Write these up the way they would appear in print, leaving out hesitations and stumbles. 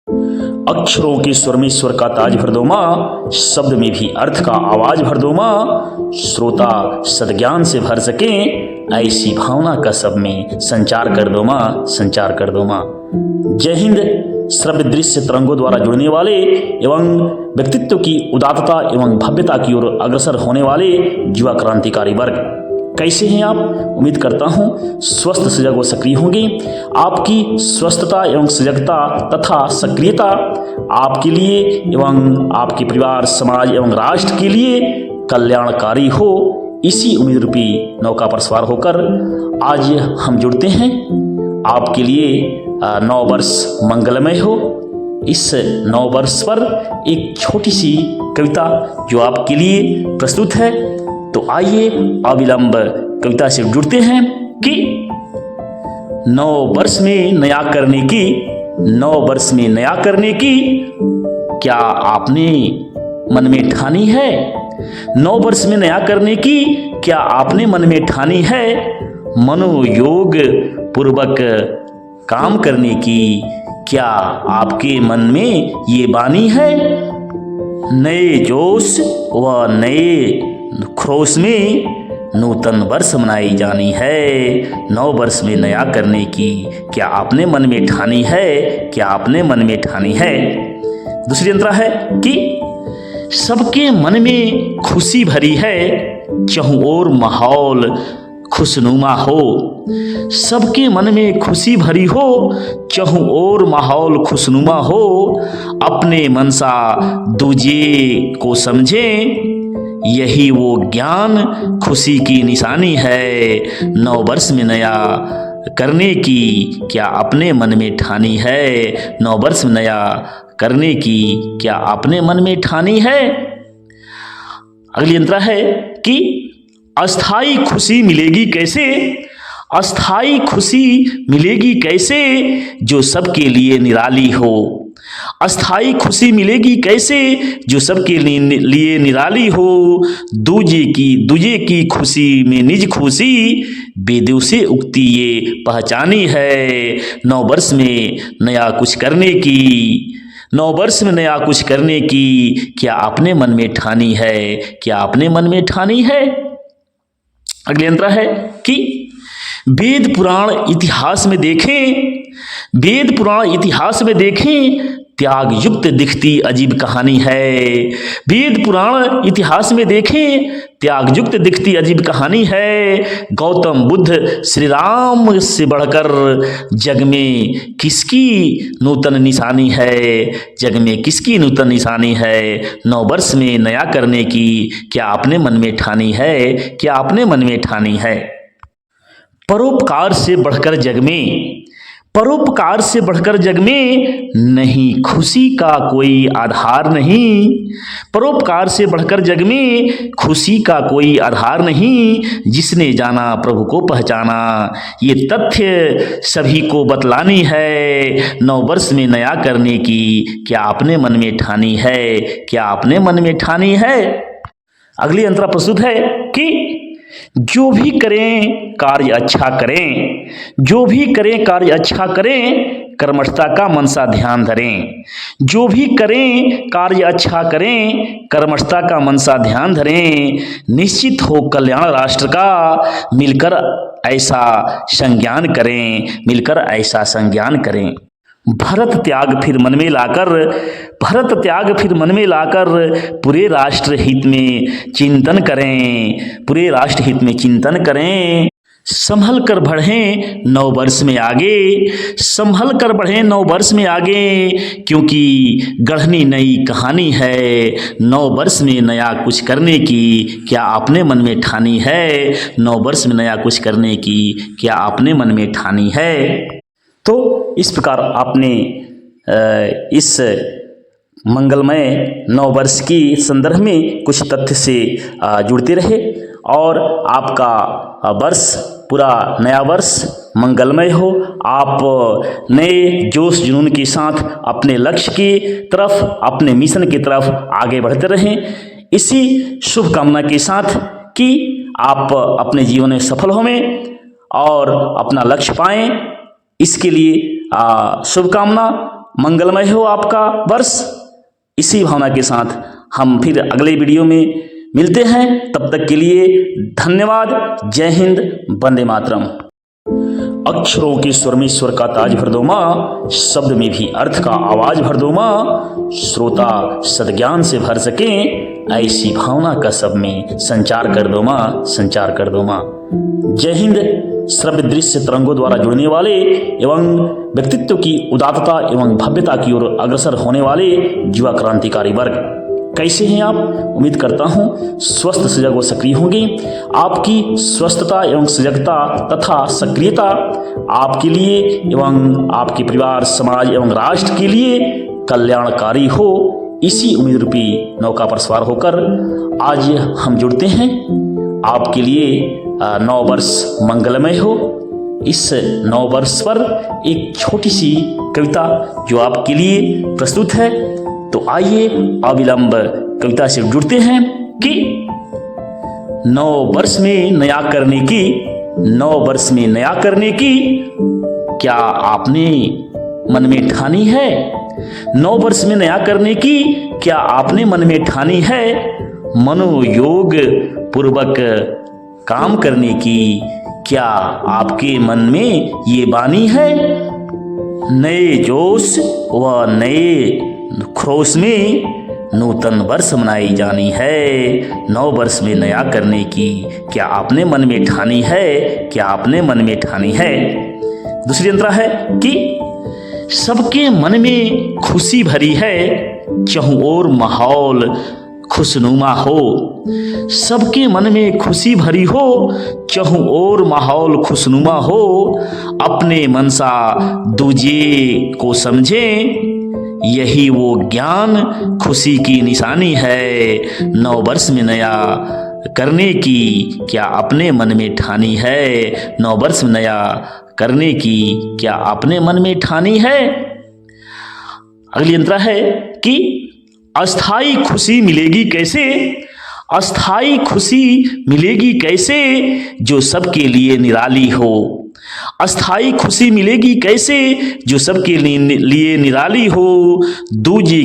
अक्षरों के स्वर में स्वर का ताज भर दो माँ, शब्द में भी अर्थ का आवाज भर दो माँ। श्रोता सद्ज्ञान से भर सके, ऐसी भावना का सब में संचार कर दो माँ, संचार कर दो माँ। जय हिंद। श्रव्य दृश्य तरंगों द्वारा जुड़ने वाले एवं व्यक्तित्व की उदात्तता एवं भव्यता की ओर अग्रसर होने वाले युवा क्रांतिकारी वर्ग, कैसे हैं आप? उम्मीद करता हूं स्वस्थ सजग व सक्रिय होंगे। आपकी स्वस्थता एवं सजगता तथा सक्रियता आपके लिए एवं आपके परिवार, समाज एवं राष्ट्र के लिए कल्याणकारी हो, इसी उम्मीद रूपी नौका पर सवार होकर आज हम जुड़ते हैं। आपके लिए नव वर्ष मंगलमय हो। इस नव वर्ष पर एक छोटी सी कविता जो आपके लिए प्रस्तुत है, तो आइए अविलंब कविता से जुड़ते हैं कि नव वर्ष में नया करने की, नव वर्ष में नया करने की क्या आपने मन में ठानी है? नव वर्ष में नया करने की क्या आपने मन में ठानी है? मनोयोग पूर्वक काम करने की क्या आपके मन में ये बानी है? नए जोश व नए खरोश में नूतन वर्ष मनाई जानी है। नव वर्ष में नया करने की क्या आपने मन में ठानी है? क्या आपने मन में ठानी है? दूसरी अंतरा है कि सबके मन में खुशी भरी है, चहुं ओर माहौल खुशनुमा हो। सबके मन में खुशी भरी हो, चहुं ओर माहौल खुशनुमा हो। अपने मनसा दूजे को समझे, यही वो ज्ञान खुशी की निशानी है। नव वर्ष में नया करने की क्या अपने मन में ठानी है? नव वर्ष में नया करने की क्या आपने मन में ठानी है? अगली अंतरा है कि अस्थाई खुशी मिलेगी कैसे? अस्थाई खुशी मिलेगी कैसे जो सबके लिए निराली हो? अस्थाई खुशी मिलेगी कैसे जो सबके लिए निराली हो? दूजे की खुशी में निज खुशी, वेदों से उक्ति ये पहचानी है। नव वर्ष में नया कुछ करने की, नव वर्ष में नया कुछ करने की क्या आपने मन में ठानी है? क्या आपने मन में ठानी है? अगली अंतरा है कि वेद पुराण इतिहास में देखें, वेद पुराण इतिहास में देखें, त्याग युक्त दिखती अजीब कहानी है। वेद पुराण इतिहास में देखें, त्याग युक्त दिखती अजीब कहानी है। गौतम बुद्ध श्री राम से बढ़कर जग में किसकी नूतन निशानी है? जग में किसकी नूतन निशानी है? नव वर्ष में नया करने की क्या आपने मन में ठानी है? क्या आपने मन में ठानी है? परोपकार से बढ़कर जग में, परोपकार से बढ़कर जग में नहीं खुशी का कोई आधार नहीं। परोपकार से बढ़कर जग में खुशी का कोई आधार नहीं। जिसने जाना प्रभु को पहचाना, ये तथ्य सभी को बतलानी है। नव वर्ष में नया करने की क्या आपने मन में ठानी है? क्या आपने मन में ठानी है? अगली अंतरा प्रस्तुत है कि जो भी करें कार्य अच्छा करें, जो भी करें कार्य अच्छा करें, कर्मठता का मनसा ध्यान धरें। जो भी करें कार्य अच्छा करें, कर्मठता का मनसा ध्यान धरें। निश्चित हो कल्याण राष्ट्र का, मिलकर ऐसा संज्ञान करें, मिलकर ऐसा संज्ञान करें। भरत त्याग फिर मन में लाकर, भरत त्याग फिर मन में लाकर पूरे राष्ट्र हित में चिंतन करें, पूरे राष्ट्र हित में चिंतन करें। संभल कर बढ़ें नव वर्ष में आगे, संभल कर बढ़ें नव वर्ष में आगे, क्योंकि गढ़नी नई कहानी है। नव वर्ष में नया कुछ करने की क्या आपने मन में ठानी है? नव वर्ष में नया कुछ करने की क्या आपने मन में ठानी है? तो इस प्रकार आपने इस मंगलमय नव वर्ष की संदर्भ में कुछ तथ्य से जुड़ते रहे और आपका वर्ष पूरा नया वर्ष मंगलमय हो। आप नए जोश जुनून के साथ अपने लक्ष्य की तरफ, अपने मिशन की तरफ आगे बढ़ते रहें। इसी शुभकामना के साथ कि आप अपने जीवन में सफल होवें और अपना लक्ष्य पाएं, इसके लिए शुभकामना। मंगलमय हो आपका वर्ष। इसी भावना के साथ हम फिर अगले वीडियो में मिलते हैं। तब तक के लिए धन्यवाद। जय हिंद, वंदे मातरम। अक्षरों के स्वर में स्वर का ताज भर दो माँ, शब्द में भी अर्थ का आवाज भर दो माँ। श्रोता सद्ज्ञान से भर सके, ऐसी भावना का सब में संचार कर दो माँ, संचार कर दो माँ। जय हिंद। श्रव्य दृश्य तरंगों द्वारा जुड़ने वाले एवं व्यक्तित्व की उदात्तता एवं भव्यता की ओर अग्रसर होने वाले युवा क्रांतिकारी वर्ग, कैसे हैं आप? उम्मीद करता हूं स्वस्थ, सजग व सक्रिय होंगे। आपकी स्वस्थता एवं सजगता तथा सक्रियता आपके लिए एवं आपके परिवार, समाज एवं राष्ट्र के लिए कल्याणकारी हो। इसी उम्मीद रूपी नौका पर सवार होकर आज हम जुड़ते हैं। आपके लिए नव वर्ष मंगलमय हो। इस नव वर्ष पर एक छोटी सी कविता जो आपके लिए प्रस्तुत है, तो आइए अविलंब कविता से जुड़ते हैं कि नव वर्ष में नया करने की, नव वर्ष में नया करने की क्या आपने मन में ठानी है? नव वर्ष में नया करने की क्या आपने मन में ठानी है? मनोयोग पूर्वक काम करने की क्या आपके मन में ये बानी है? नए जोश व नए खरोश में नूतन वर्ष मनाई जानी है। नव वर्ष में नया करने की क्या आपने मन में ठानी है? क्या आपने मन में ठानी है? दूसरी अंतरा है कि सबके मन में खुशी भरी है, चहुं ओर माहौल खुशनुमा हो। सबके मन में खुशी भरी हो, चहुं ओर माहौल खुशनुमा हो। अपने मनसा दूजे को समझे, यही वो ज्ञान खुशी की निशानी है। नव वर्ष में नया करने की क्या अपने मन में ठानी है? नव वर्ष में नया करने की क्या आपने मन में ठानी है? अगली अंतरा है कि अस्थाई खुशी मिलेगी कैसे? अस्थाई खुशी मिलेगी कैसे जो सबके लिए निराली हो? अस्थाई खुशी मिलेगी कैसे जो सबके लिए निराली हो? दूजे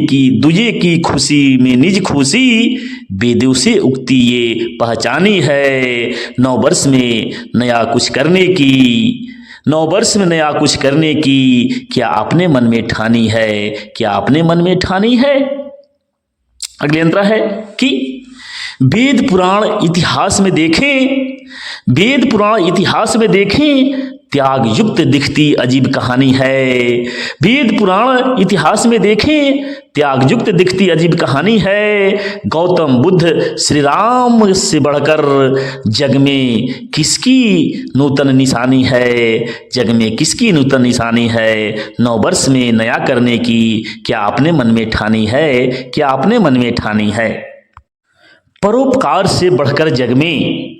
की खुशी में निज खुशी, वेदों से उक्ति ये पहचानी है। नव वर्ष में नया कुछ करने की, नव वर्ष में नया कुछ करने की क्या आपने मन में ठानी है? क्या आपने मन में ठानी है? अगली अंतरा है कि वेद पुराण इतिहास में देखें, वेद पुराण इतिहास में देखें, त्याग युक्त दिखती अजीब कहानी है। वेद पुराण इतिहास में देखें, त्याग युक्त दिखती अजीब कहानी है। गौतम बुद्ध श्री राम से बढ़कर जग में किसकी नूतन निशानी है? जग में किसकी नूतन निशानी है? नव वर्ष में नया करने की क्या आपने मन में ठानी है? क्या आपने मन में ठानी है? परोपकार से बढ़कर जग में,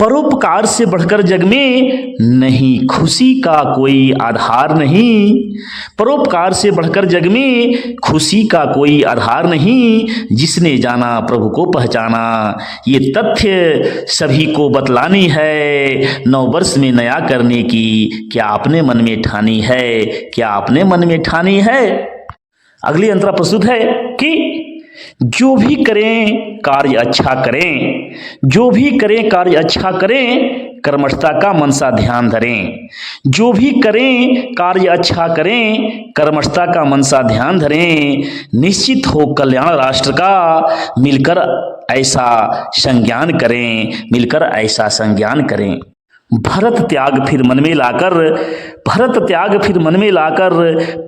परोपकार से बढ़कर जग में नहीं खुशी का कोई आधार नहीं। परोपकार से बढ़कर जग में खुशी का कोई आधार नहीं। जिसने जाना प्रभु को पहचाना, ये तथ्य सभी को बतलानी है। नव वर्ष में नया करने की क्या आपने मन में ठानी है? क्या आपने मन में ठानी है? अगली अंतरा प्रस्तुत है कि जो भी करें कार्य अच्छा करें, जो भी करें कार्य अच्छा करें, कर्मठता का मनसा ध्यान धरें। जो भी करें कार्य अच्छा करें, कर्मठता का मनसा ध्यान धरें। निश्चित हो कल्याण राष्ट्र का, मिलकर ऐसा संज्ञान करें, मिलकर ऐसा संज्ञान करें। भरत त्याग फिर मन में लाकर, भरत त्याग फिर मन में लाकर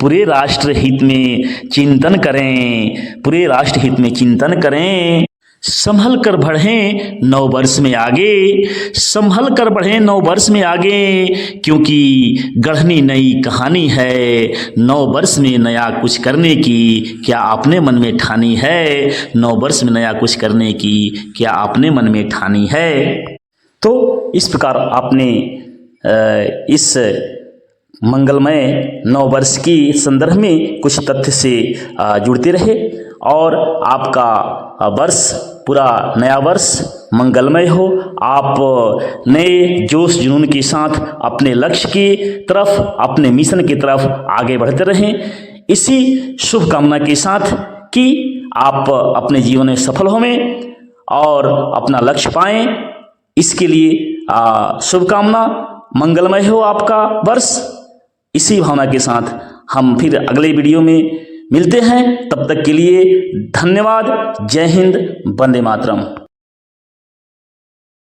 पूरे राष्ट्र हित में चिंतन करें, पूरे राष्ट्र हित में चिंतन करें। संभल कर बढ़ें नव वर्ष में आगे, संभल कर बढ़ें नव वर्ष में आगे, क्योंकि गढ़नी नई कहानी है। नव वर्ष में नया कुछ करने की क्या आपने मन में ठानी है? नव वर्ष में नया कुछ करने की क्या आपने मन में ठानी है? तो इस प्रकार आपने इस मंगलमय नव वर्ष की संदर्भ में कुछ तथ्य से जुड़ते रहे और आपका वर्ष पूरा नया वर्ष मंगलमय हो। आप नए जोश जुनून के साथ अपने लक्ष्य की तरफ, अपने मिशन की तरफ आगे बढ़ते रहें। इसी शुभकामना के साथ कि आप अपने जीवन में सफल होवें और अपना लक्ष्य पाएं, इसके लिए शुभकामना। मंगलमय हो आपका वर्ष। इसी भावना के साथ हम फिर अगले वीडियो में मिलते हैं। तब तक के लिए धन्यवाद। जय हिंद, वंदे मातरम।